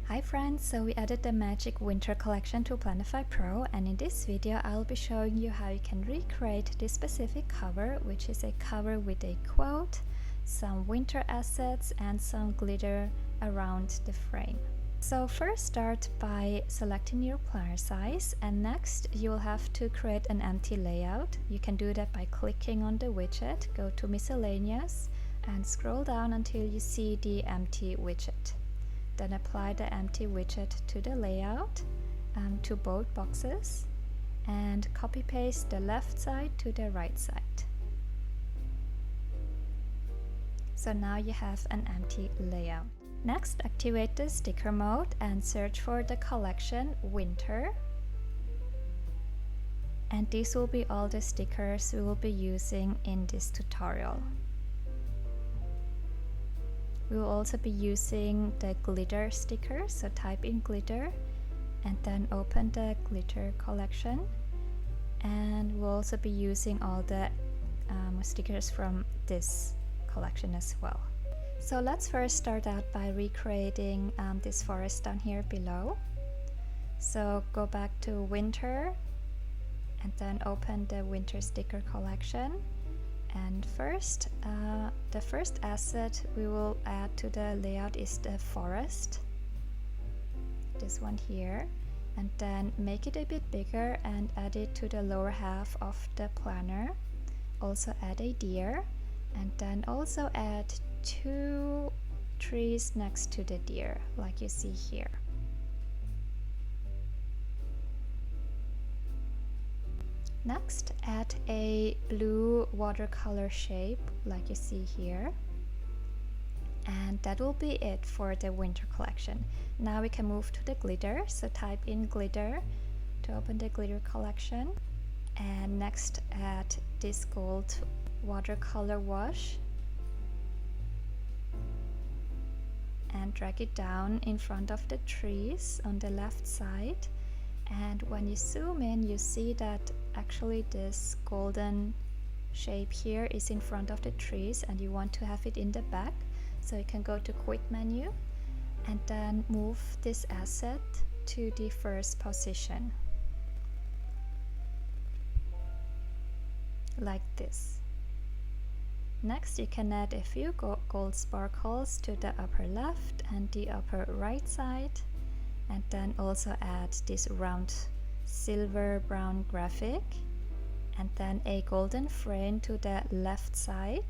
Hi friends, so we added the magic winter collection to Planify Pro, and in this video I'll be showing you how you can recreate this specific cover, which is a cover with a quote, some winter assets and some glitter around the frame. So first start by selecting your planner size, and next you will have to create an empty layout. You can do that by clicking on the widget, go to miscellaneous and scroll down until you see the empty widget. Then apply the empty widget to the layout, to both boxes, and copy paste the left side to the right side. So now you have an empty layout. Next, activate the sticker mode and search for the collection Winter. And these will be all the stickers we will be using in this tutorial. We will also be using the glitter sticker, so type in glitter and then open the glitter collection, and we'll also be using all the stickers from this collection as well. So let's first start out by recreating this forest down here below. So go back to winter and then open the winter sticker collection. And first, the first asset we will add to the layout is the forest, this one here, and then make it a bit bigger and add it to the lower half of the planner. Also add a deer, and then also add 2 trees next to the deer, like you see here. Next, add a blue watercolor shape, like you see here. And that will be it for the winter collection. Now we can move to the glitter, so type in glitter to open the glitter collection. And next, add this gold watercolor wash. And drag it down in front of the trees on the left side. And when you zoom in, you see that actually this golden shape here is in front of the trees and you want to have it in the back. So you can go to Quick menu and then move this asset to the first position, like this. Next, you can add a few gold sparkles to the upper left and the upper right side, and then also add this round silver brown graphic, and then a golden frame to the left side,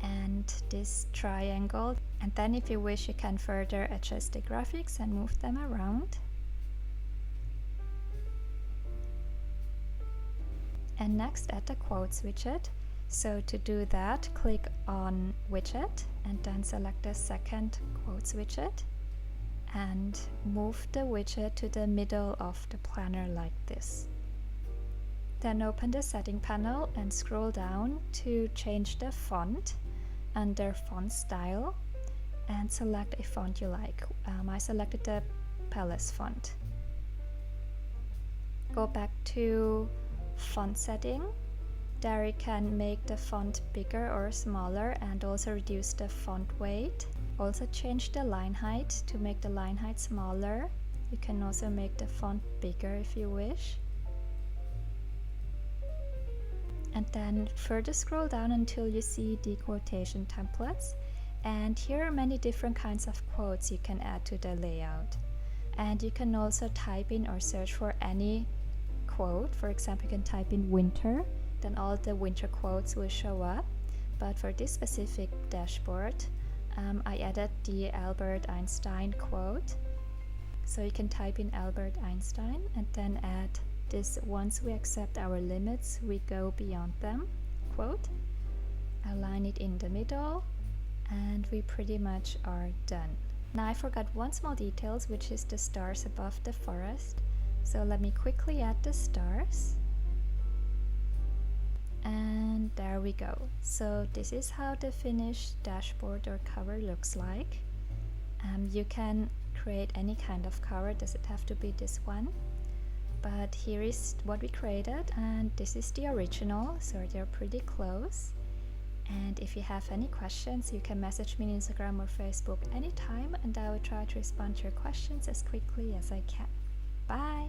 and this triangle. And then if you wish, you can further adjust the graphics and move them around. And next, add the quotes widget. So to do that, click on widget and then select the second quotes widget and move the widget to the middle of the planner like this. Then open the setting panel and scroll down to change the font under font style and select a font you like. I selected the Palace font. Go back to font setting. There you can make the font bigger or smaller and also reduce the font weight. Also change the line height to make the line height smaller. You can also make the font bigger if you wish. And then further scroll down until you see the quotation templates. And here are many different kinds of quotes you can add to the layout. And you can also type in or search for any quote. For example, you can type in winter, then all the winter quotes will show up. But for this specific dashboard, I added the Albert Einstein quote. So you can type in Albert Einstein and then add this "once we accept our limits, we go beyond them" quote. Align it in the middle, and we pretty much are done. Now I forgot one small detail, which is the stars above the forest. So let me quickly add the stars. And there we go. So this is how the finished dashboard or cover looks like. You can create any kind of cover, does it have to be this one? But here is what we created, and this is the original, so they're pretty close. And if you have any questions, you can message me on Instagram or Facebook anytime, and I will try to respond to your questions as quickly as I can. Bye!